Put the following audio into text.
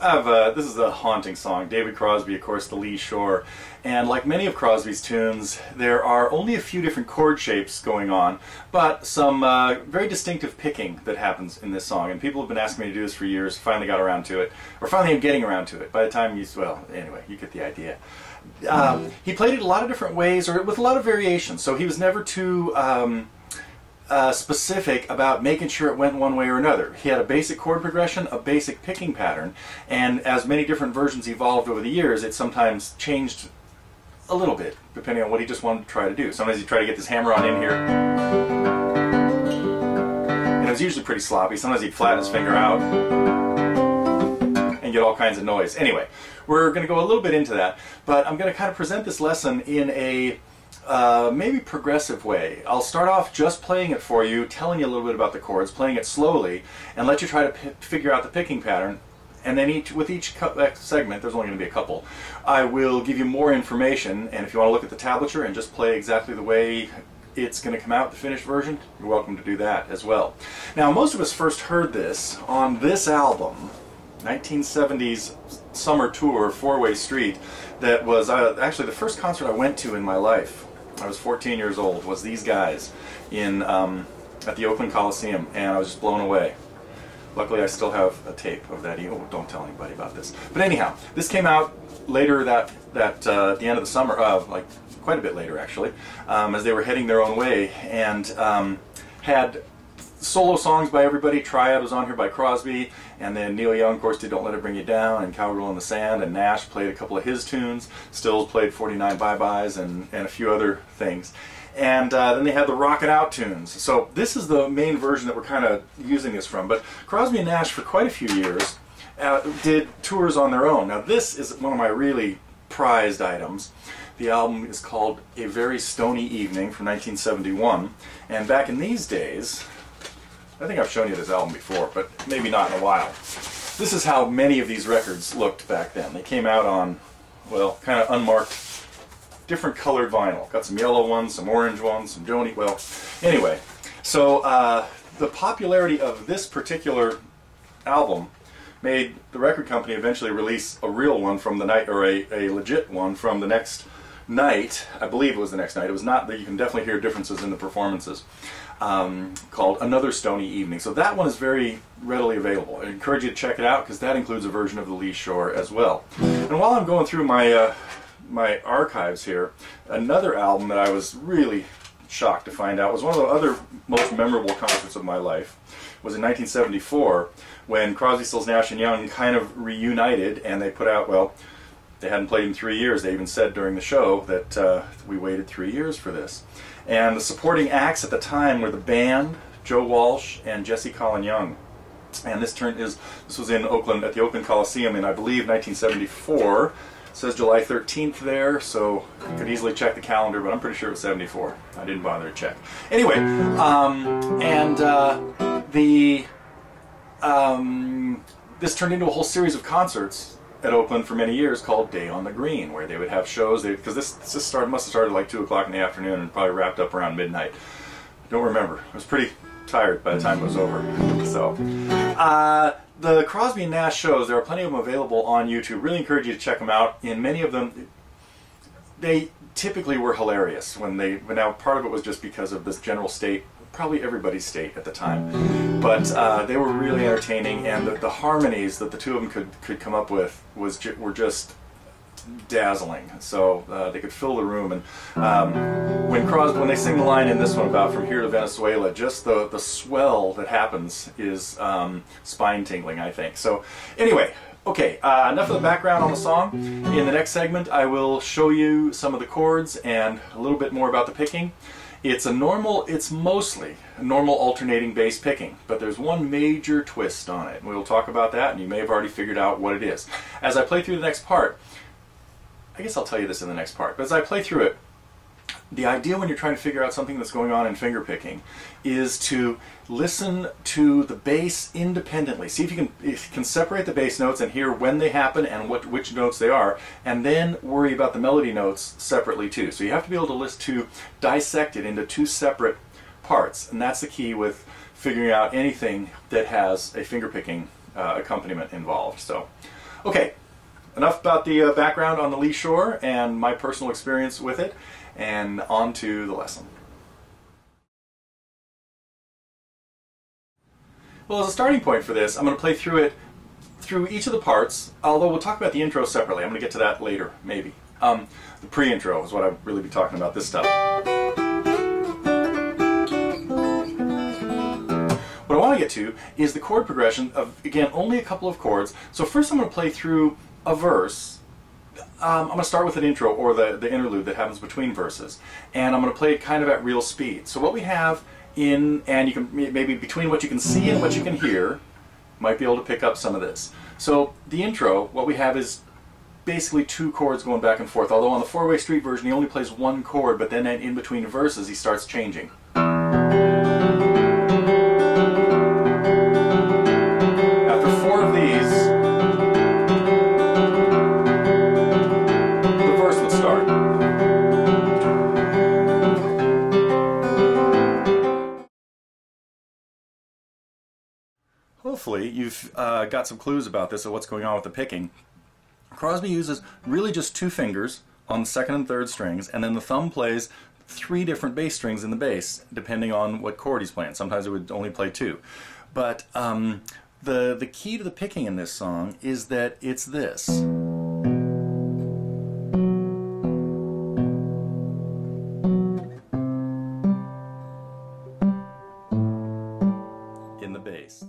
This is a haunting song. David Crosby, of course, The Lee Shore. And like many of Crosby's tunes, there are only a few different chord shapes going on, but some very distinctive picking that happens in this song. And people have been asking me to do this for years, finally got around to it. Or finally I'm getting around to it. By the time you, well, anyway, you get the idea. He played it a lot of different ways, or with a lot of variations, so he was never too specific about making sure it went one way or another. He had a basic chord progression, a basic picking pattern, and as many different versions evolved over the years, it sometimes changed a little bit, depending on what he just wanted to try to do. Sometimes he'd try to get this hammer on in here, and it was usually pretty sloppy. Sometimes he'd flatten his finger out and get all kinds of noise. Anyway, we're going to go a little bit into that, but I'm going to kind of present this lesson in a maybe progressive way. I'll start off just playing it for you, telling you a little bit about the chords, playing it slowly, and let you try to figure out the picking pattern. And then with each segment, there's only going to be a couple, I will give you more information, and if you want to look at the tablature and just play exactly the way it's going to come out, the finished version, you're welcome to do that as well. Now, most of us first heard this on this album, 1970s summer tour, Four-Way Street, that was actually the first concert I went to in my life. I was 14 years old, was these guys in at the Oakland Coliseum, and I was just blown away. Luckily I still have a tape of that. Oh, don't tell anybody about this. But anyhow, this came out later at the end of the summer, like quite a bit later actually, as they were heading their own way, and had solo songs by everybody. Triad was on here by Crosby, and then Neil Young, of course, did Don't Let It Bring You Down and Cowgirl in the Sand, and Nash played a couple of his tunes. Stills played 49 Bye-Byes and a few other things. And then they had the Rockin' Out tunes. So this is the main version that we're kind of using this from. But Crosby and Nash, for quite a few years, did tours on their own. Now this is one of my really prized items. The album is called A Very Stony Evening from 1971. And back in these days, I think I've shown you this album before, but maybe not in a while. This is how many of these records looked back then. They came out on, well, kind of unmarked, different colored vinyl. Got some yellow ones, some orange ones, some Joni. Well, anyway, so the popularity of this particular album made the record company eventually release a real one from the night, or a legit one from the next night. I believe it was the next night. It was not, that you can definitely hear differences in the performances. Called Another Stony Evening. So that one is very readily available. I encourage you to check it out, because that includes a version of The Lee Shore as well. And while I'm going through my my archives here, another album that I was really shocked to find out was one of the other most memorable concerts of my life. Was in 1974, when Crosby, Stills, Nash and Young kind of reunited, and they put out, well, they hadn't played in 3 years. They even said during the show that we waited 3 years for this. And the supporting acts at the time were the band, Joe Walsh and Jesse Colin Young. And this was in Oakland, at the Oakland Coliseum in, I believe, 1974. It says July 13th there, so you could easily check the calendar, but I'm pretty sure it was 74. I didn't bother to check. Anyway, this turned into a whole series of concerts at Oakland for many years called Day on the Green, where they would have shows, because this must have started like 2 o'clock in the afternoon and probably wrapped up around midnight. I don't remember. I was pretty tired by the time it was over. So, the Crosby and Nash shows, there are plenty of them available on YouTube. Really encourage you to check them out. In many of them, they typically were hilarious. Now part of it was just because of this general state, probably everybody's state at the time, but they were really entertaining, and the harmonies that the two of them could come up with were just dazzling. So they could fill the room, and when they sing the line in this one about From Here to Venezuela, just the swell that happens is spine-tingling, I think. So anyway, okay, enough of the background on the song. In the next segment I will show you some of the chords and a little bit more about the picking. It's mostly a normal alternating bass picking, but there's one major twist on it. We'll talk about that, and you may have already figured out what it is. As I play through the next part, I guess I'll tell you this in the next part, but as I play through it, the idea when you're trying to figure out something that's going on in fingerpicking is to listen to the bass independently. See if you can separate the bass notes and hear when they happen and which notes they are, and then worry about the melody notes separately too. So you have to be able to listen to dissect it into 2 separate parts, and that's the key with figuring out anything that has a fingerpicking accompaniment involved. So Okay, enough about the background on the Lee Shore and my personal experience with it, and on to the lesson. Well, as a starting point for this, I'm going to play through each of the parts, although we'll talk about the intro separately. I'm going to get to that later, maybe. The pre-intro is what I'll really be talking about this stuff. What I want to get to is the chord progression of, again, only a couple of chords. So first I'm going to play through a verse. I'm going to start with an intro, or the interlude that happens between verses. And I'm going to play it kind of at real speed. So what we have and you can maybe between what you can see and what you can hear, might be able to pick up some of this. So the intro, what we have is basically two chords going back and forth, although on the four-way street version he only plays one chord, but then in between verses he starts changing. After four of these, the verse will start. Hopefully you've got some clues about this, of what's going on with the picking. Crosby uses really just two fingers on the second and third strings, and then the thumb plays three different bass strings in the bass, depending on what chord he's playing. Sometimes it would only play two. But the key to the picking in this song is that it's this. In the bass.